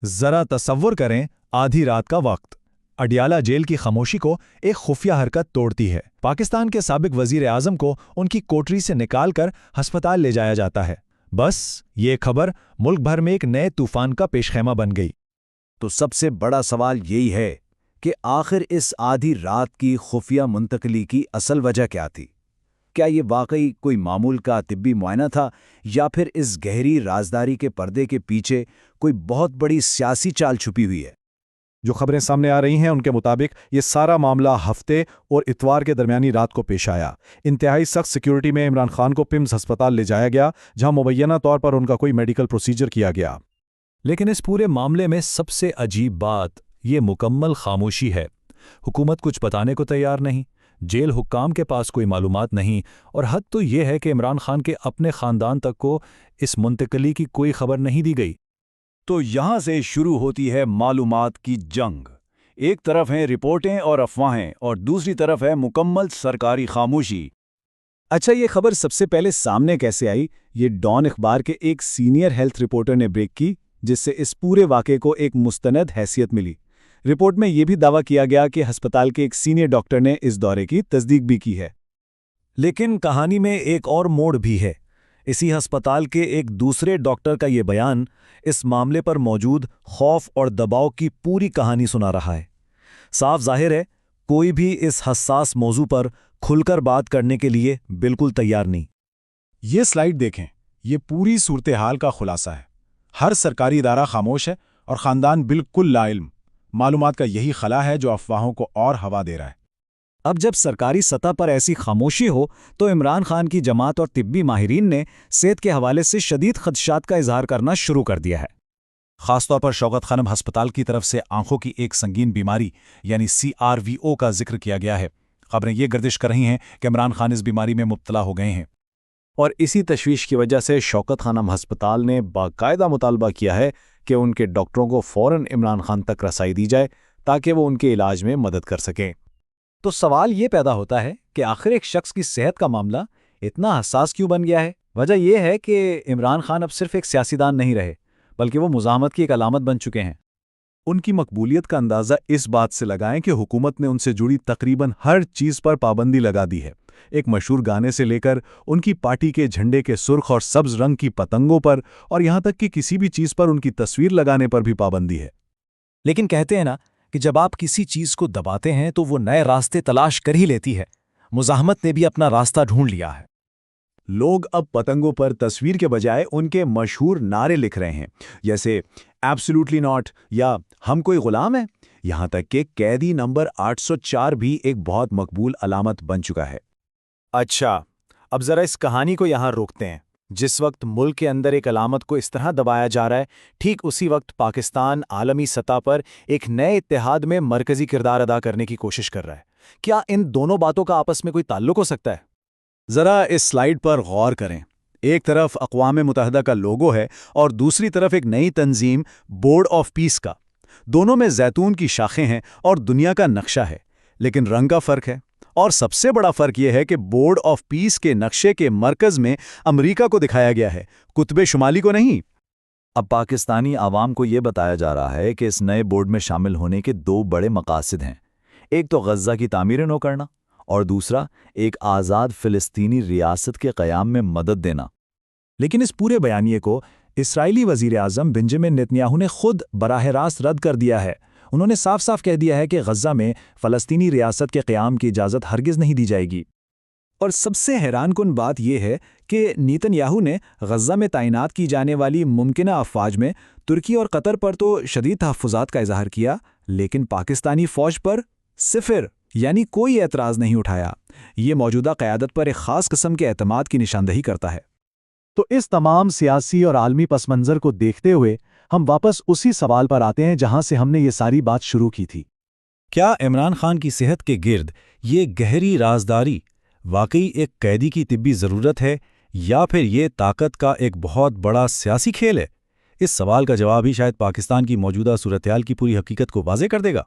ذرا تصور کریں، آدھی رات کا وقت، اڈیالہ جیل کی خاموشی کو ایک خفیہ حرکت توڑتی ہے۔ پاکستان کے سابق وزیر اعظم کو ان کی کوٹری سے نکال کر ہسپتال لے جایا جاتا ہے۔ بس یہ خبر ملک بھر میں ایک نئے طوفان کا پیش خیمہ بن گئی۔ تو سب سے بڑا سوال یہی ہے کہ آخر اس آدھی رات کی خفیہ منتقلی کی اصل وجہ کیا تھی؟ کیا یہ واقعی کوئی معمول کا طبی معائنہ تھا، یا پھر اس گہری رازداری کے پردے کے پیچھے کوئی بہت بڑی سیاسی چال چھپی ہوئی ہے؟ جو خبریں سامنے آ رہی ہیں ان کے مطابق یہ سارا معاملہ ہفتے اور اتوار کے درمیانی رات کو پیش آیا۔ انتہائی سخت سیکیورٹی میں عمران خان کو پمز ہسپتال لے جایا گیا، جہاں مبینہ طور پر ان کا کوئی میڈیکل پروسیجر کیا گیا۔ لیکن اس پورے معاملے میں سب سے عجیب بات یہ مکمل خاموشی ہے۔ حکومت کچھ بتانے کو تیار نہیں، جیل حکام کے پاس کوئی معلومات نہیں، اور حد تو یہ ہے کہ عمران خان کے اپنے خاندان تک کو اس منتقلی کی کوئی خبر نہیں دی گئی۔ تو یہاں سے شروع ہوتی ہے معلومات کی جنگ۔ ایک طرف ہیں رپورٹیں اور افواہیں، اور دوسری طرف ہے مکمل سرکاری خاموشی۔ اچھا، یہ خبر سب سے پہلے سامنے کیسے آئی؟ یہ ڈان اخبار کے ایک سینئر ہیلتھ رپورٹر نے بریک کی، جس سے اس پورے واقعے کو ایک مستند حیثیت ملی۔ رپورٹ میں یہ بھی دعویٰ کیا گیا کہ ہسپتال کے ایک سینئر ڈاکٹر نے اس دورے کی تصدیق بھی کی ہے۔ لیکن کہانی میں ایک اور موڑ بھی ہے۔ اسی ہسپتال کے ایک دوسرے ڈاکٹر کا یہ بیان اس معاملے پر موجود خوف اور دباؤ کی پوری کہانی سنا رہا ہے۔ صاف ظاہر ہے کوئی بھی اس حساس موضوع پر کھل کر بات کرنے کے لیے بالکل تیار نہیں۔ یہ سلائیڈ دیکھیں، یہ پوری صورتحال کا خلاصہ ہے۔ ہر سرکاری ادارہ خاموش ہے اور خاندان بالکل لا علم۔ معلومات کا یہی خلا ہے جو افواہوں کو اور ہوا دے رہا ہے۔ اب جب سرکاری سطح پر ایسی خاموشی ہو تو عمران خان کی جماعت اور طبی ماہرین نے صحت کے حوالے سے شدید خدشات کا اظہار کرنا شروع کر دیا ہے۔ خاص طور پر شوکت خانم ہسپتال کی طرف سے آنکھوں کی ایک سنگین بیماری یعنی CRVO کا ذکر کیا گیا ہے۔ خبریں یہ گردش کر رہی ہیں کہ عمران خان اس بیماری میں مبتلا ہو گئے ہیں، اور اسی تشویش کی وجہ سے شوکت خانم ہسپتال نے باقاعدہ مطالبہ کیا ہے کہ ان کے ڈاکٹروں کو فوراً عمران خان تک رسائی دی جائے تاکہ وہ ان کے علاج میں مدد کر سکیں۔ تو سوال یہ پیدا ہوتا ہے کہ آخر ایک شخص کی صحت کا معاملہ اتنا حساس کیوں بن گیا ہے؟ وجہ یہ ہے کہ عمران خان اب صرف ایک سیاستدان نہیں رہے، بلکہ وہ مزاحمت کی ایک علامت بن چکے ہیں۔ ان کی مقبولیت کا اندازہ اس بات سے لگائیں کہ حکومت نے ان سے جڑی تقریباً ہر چیز پر پابندی لگا دی ہے۔ ایک مشہور گانے سے لے کر ان کی پارٹی کے جھنڈے کے سرخ اور سبز رنگ کی پتنگوں پر، اور یہاں تک کہ کسی بھی چیز پر ان کی تصویر لگانے پر بھی پابندی ہے۔ لیکن کہتے ہیں نا کہ جب آپ کسی چیز کو دباتے ہیں تو وہ نئے راستے تلاش کر ہی لیتی ہے۔ مزاحمت نے بھی اپنا راستہ ڈھونڈ لیا ہے۔ لوگ اب پتنگوں پر تصویر کے بجائے ان کے مشہور نعرے لکھ رہے ہیں، جیسے ایبسولوٹلی ناٹ یا ہم کوئی غلام ہیں۔ یہاں تک کہ قیدی نمبر 804 بھی ایک بہت مقبول علامت بن چکا ہے۔ اچھا، اب ذرا اس کہانی کو یہاں روکتے ہیں۔ جس وقت ملک کے اندر ایک علامت کو اس طرح دبایا جا رہا ہے، ٹھیک اسی وقت پاکستان عالمی سطح پر ایک نئے اتحاد میں مرکزی کردار ادا کرنے کی کوشش کر رہا ہے۔ کیا ان دونوں باتوں کا آپس میں کوئی تعلق ہو سکتا ہے؟ ذرا اس سلائیڈ پر غور کریں۔ ایک طرف اقوام متحدہ کا لوگو ہے اور دوسری طرف ایک نئی تنظیم بورڈ آف پیس کا۔ دونوں میں زیتون کی شاخیں ہیں اور دنیا کا نقشہ ہے، لیکن رنگ کا فرق ہے۔ اور سب سے بڑا فرق یہ ہے کہ بورڈ آف پیس کے نقشے کے مرکز میں امریکہ کو دکھایا گیا ہے، قطب شمالی کو نہیں۔ اب پاکستانی عوام کو یہ بتایا جا رہا ہے کہ اس نئے بورڈ میں شامل ہونے کے دو بڑے مقاصد ہیں، ایک تو غزہ کی تعمیر نو کرنا، اور دوسرا ایک آزاد فلسطینی ریاست کے قیام میں مدد دینا۔ لیکن اس پورے بیانیے کو اسرائیلی وزیر اعظم بنجمن نیتنیاہو نے خود براہ راست رد کر دیا ہے۔ انہوں نے صاف صاف کہہ دیا ہے کہ غزہ میں فلسطینی ریاست کے قیام کی اجازت ہرگز نہیں دی جائے گی۔ اور سب سے حیران کن بات یہ ہے کہ نیتنیاہو نے غزہ میں تعینات کی جانے والی ممکنہ افواج میں ترکی اور قطر پر تو شدید تحفظات کا اظہار کیا، لیکن پاکستانی فوج پر صفر، یعنی کوئی اعتراض نہیں اٹھایا۔ یہ موجودہ قیادت پر ایک خاص قسم کے اعتماد کی نشاندہی کرتا ہے۔ تو اس تمام سیاسی اور عالمی پس منظر کو دیکھتے ہوئے ہم واپس اسی سوال پر آتے ہیں جہاں سے ہم نے یہ ساری بات شروع کی تھی۔ کیا عمران خان کی صحت کے گرد یہ گہری رازداری واقعی ایک قیدی کی طبی ضرورت ہے، یا پھر یہ طاقت کا ایک بہت بڑا سیاسی کھیل ہے؟ اس سوال کا جواب ہی شاید پاکستان کی موجودہ صورتحال کی پوری حقیقت کو واضح کر دے گا۔